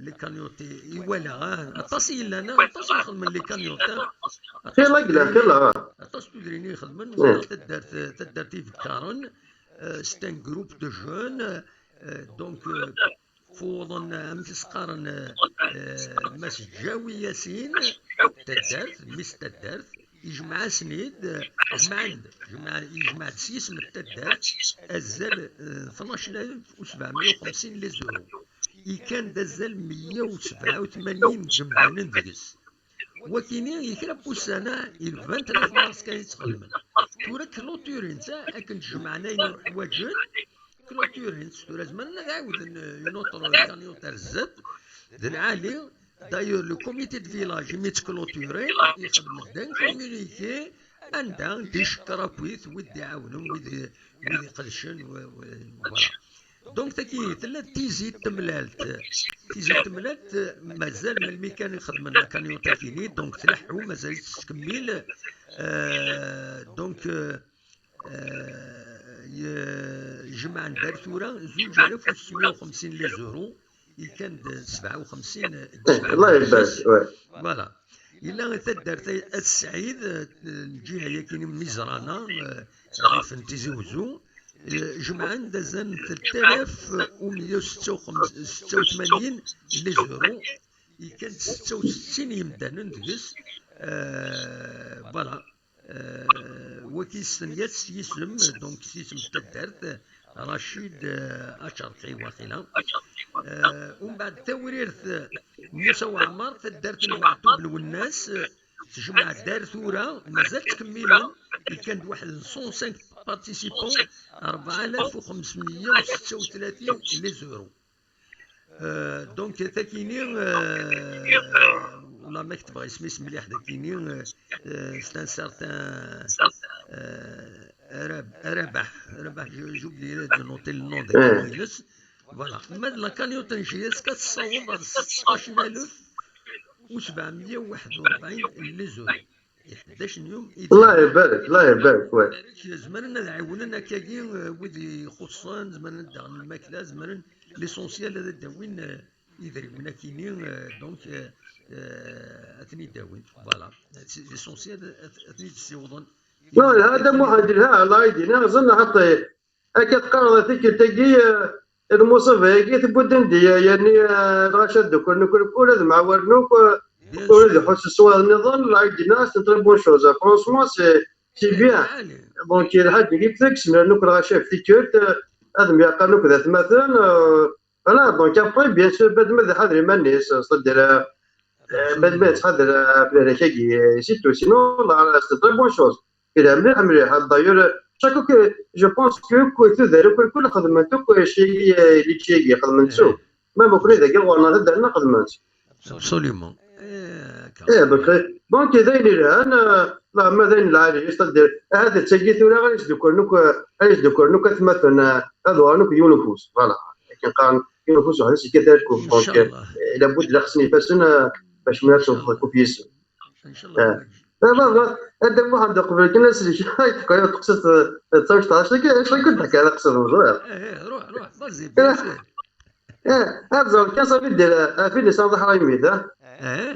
لي كانيوتي يوالا اطاسي لنا اطاسي نخدم لي كانيوتا كلا اطاس تدريني يخدمن تدارت يفكرن ستان جروب دو جون دونك فوضن مسقارن مسجاوي ياسين تدارت تدارت يجمع سنيد يجمع سيس من التدارت أزال 12750 لي زورو كان دازال 187 جمعان ندرس وكينين يكربو السنة 23 مارس كان يتخدمن تورا كلوتورين تا أكن جمعنا ينور حواجن كلوتورين تورا زمان نعاود ينوطرو كانيو ترزد العالي دايور لو كوميتي دو فيلاج ميت كلوتورين يخدم الدان كومونيكي عندها تشكر كويس ويدي يعاونهم ويدي يقدشن فوالا دونك تاكي ثلاث تيزي تملالت مازال من الميكان يخدم لنا كان يوتافيني دونك تلحو مازال تكمل دونك جمع دار ثورة 2650 لي زورو كان 57 الله يبارك فوالا إلا تدارت السعيد الجهة هي كاين ميزرانة فنتيزي وزو جمعان دازان 3186 لي زورو كان 66 يمدان ندقس فوالا وكيستنيات سيسم دونك سيسم تدارت رشيد أشرقي واخيلا ومن بعد توريرت موسى وعمر تدارت المعتوب والناس تجمع دار ثورة مازال تكملون كان واحد 105 بارتيسيبون 4536 لي زورو دونك تاكينين والله ما كتبغي اسمي مليح داكينين ستان سارتان ربح جوبلي دو نوتي النون داك فوالا ما لا كانيوتنجياس كتصور 16741 لي زورو 11 يوم الله يبارك واه زمان نعاوننا كاين ودي يخصان زمان داخل الماكله زمان ليسونسيال هذا داوين يدريونا كاينين دونك اثني داوين فوالا ليسونسيال اثني تسيوضن هذا محاجرها الله يدينا ظن حتى كتقرر ذيك تجي الموصف هيك تبودن دي يعني راشد كل هذا مع ورنوك ولد حس السواد النظام الله يدينا سي تري بون شوز فرونسمون سي بيان دونك الحاج اللي فيكس لانك راه شاف تيكيرت هذا ما يقالوك ذات مثلا انا دونك ابري بيان سور بعد ما حاضر مانيس صدر بعد ما تحضر في هكاكي سيتو سينو لا سي تري بون شوز إذا مليح دايور شاكو كو جو بونس كو تدار كل خدمتك شيء اللي شيء خدمتو ما بكري ذاك وانا تدارنا خدمت ابسوليومون بكري دونك اذا انا لا ماذا العالي يصدر هذا تسجيت ولا غير يذكرنك مثلا هذا انك يونفوس فوالا لكن قال يونفوس على شي كذلك دونك لابد خصني فاسنا باش ما نشوفوا كوفيس ان شاء الله هذا واحد قبل الناس اللي شايف تقصد 19 اش كنت حكى على قصد الوزراء روح بزي هذا كان صافي دير في لسان حرايمي ذا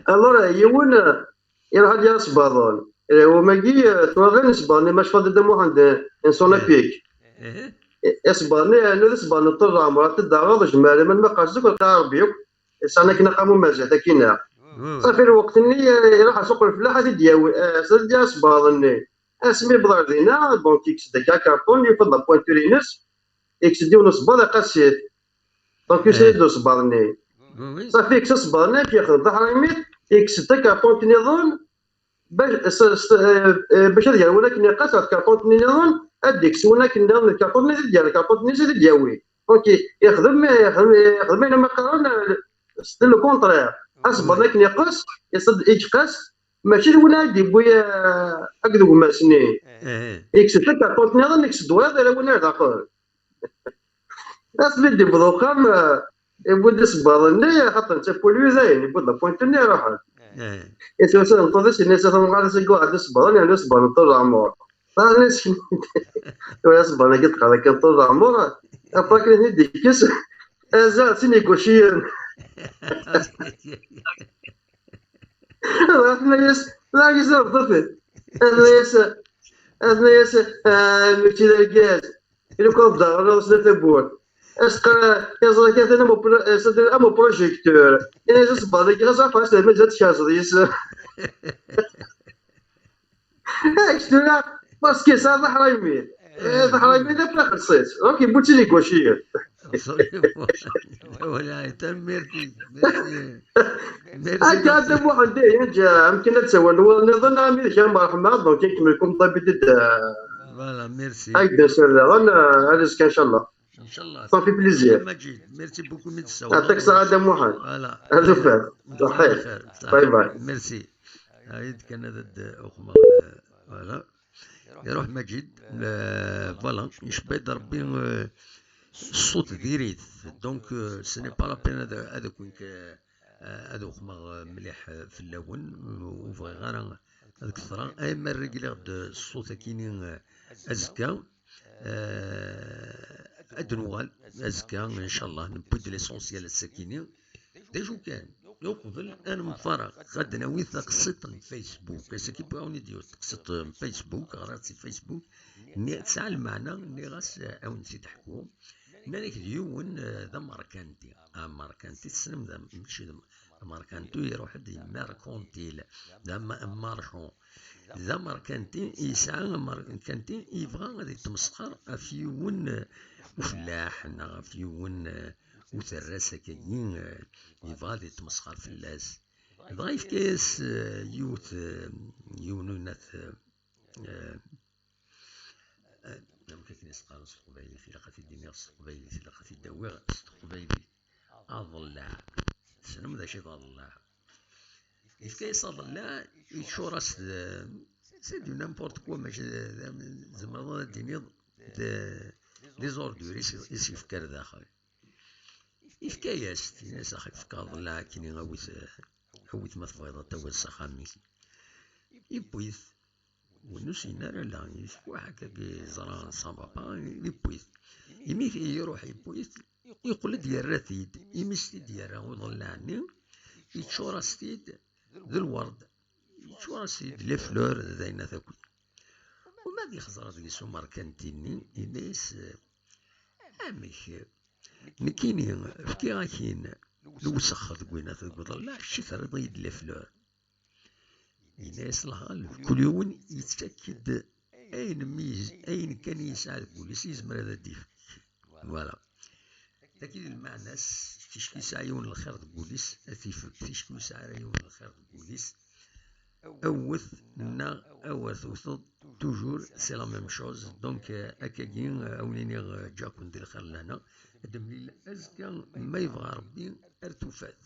الو يون يروح يصبرون وما جي تواغل نسباني ماش فاضي دمو عند انسونا بيك اسباني انا اسباني طلع مرات الدعوة جمالي من ما قاصدك القاربيو سانا كنا قاموا مازال كينا صافي الوقت اللي راح سوق الفلاحه دياوي سردي اسباني اسمي بضاردينا دونك اكس داك كارطون يفضل بوانتورينس اكس دي ونصبر قاسيت دونك يسيدو صبرني صافي اكس صبرني كياخذ ظهر يميت اكس دا كارطون تنظن باش ديال ولكن يقاس الكارطون نظام اديك ولكن الكارطون ديال الكارطون دياوي دونك يخدم الا ما قررنا سي لو كونطرير اصبر لكن يقاس يصد يقاس ماشي الولاد بويا اكذب ما سنين اكس الكارطون نظام اكس دوار ولا ولاد اخر اصبر دي بروغرام يبدا صبرني خاطر انت بوليو زين يبدا بوينتني راح entonces en esa zona se go a desbana يعني desbana طول عمره فالناس desbana قلت لك طول عمره اباك ندي كيس ازال سي نيغوشيون انا يس لا يزال ضفت انا يس مشي الجاز اللي كنت ضاغط وصلت البور اسقى يزال كذا انا مو بروجيكتور انا desbana كي غزا فاش مازال تشاز يس شتونا باسكو صار ضحرايمين ضحرايمين بلا خصيص اوكي بوتي نيغوشيون ولا تم ميرسي هكا هذا بو عندي يمكن تسوى نظن عامل كان مرحبا دونك يكمل لكم طيب فوالا ميرسي هكذا سر هذا ان شاء الله ان شاء الله صافي بليزير مجيد ميرسي بوكو يعطيك الصحة محمد فوالا هذا فعل صحيح باي باي ميرسي هايد كان هذا اخمر فوالا يروح مجيد فوالا يشبه ربي الصوت ديريت دونك سني با لا بين هذاك وينك هذا خمر مليح في اللون وفغي غير هذاك الثرا اما الرجل غد الصوت كاينين ازكى ادنوال ازكى ان شاء الله نبود ليسونسيال الساكنين ديجو كان يقبل انا من فراغ غادي ناوي قصه الفيسبوك كي بغاوني ديو قصه الفيسبوك غراتي فيسبوك ني تسعى المعنى ني غاس او نسيت تحكو مالك ديون ذا ماركانتي ماركانتي تسلم ذا ماشي ماركانتو يروح دي ماركونتيل ذا مارشون ذا ماركانتي يسعى ماركانتي يبغى غادي يتمسخر افيون وفلاح افيون وثراسة كاين يبغى غادي يتمسخر في اللاس يبغى يفكاس يوث يونونات كاين يسقى القبايلي في لقات الدنيا القبايلي في لقات الدواء القبايلي اضلاع سلم ذا شي ضلاع يفكاس اضلاع يشورس سيدي نامبورت كوا ماشي زعما الدنيا لي زوردور يسفكر داخل يفكاياس ناس اخي فكا ضلاع كاين هويت ما تفيض توا السخامي يبويث ونسينا لا يسكو هكا زرا صابا يبويث يميت يروح يبويث يقول ديال رثيد يمستي ديال وضلعني يتشورا ستيد ذو الورد يتشورا ستيد لي فلور ذاينا ثاكل وما دي خزرات دي سومار كانتيني الناس اميش نكيني فكي غاكين الوسخ ذوينا ثاكل لا شي ثريض لي فلور الناس الغالب كل يوم يتأكد أين ميز أين كان يسعى البوليس يزمر هذا الديف فوالا تأكيد المعنى تشكي سعيون الخير البوليس تشكي سعيون الخير البوليس أوث نا أوث وثض توجور سي لا ميم شوز دونك أكاكين أوليني جاكون دير الخير لهنا دملي أزكى ما يبغى ربي ارتفات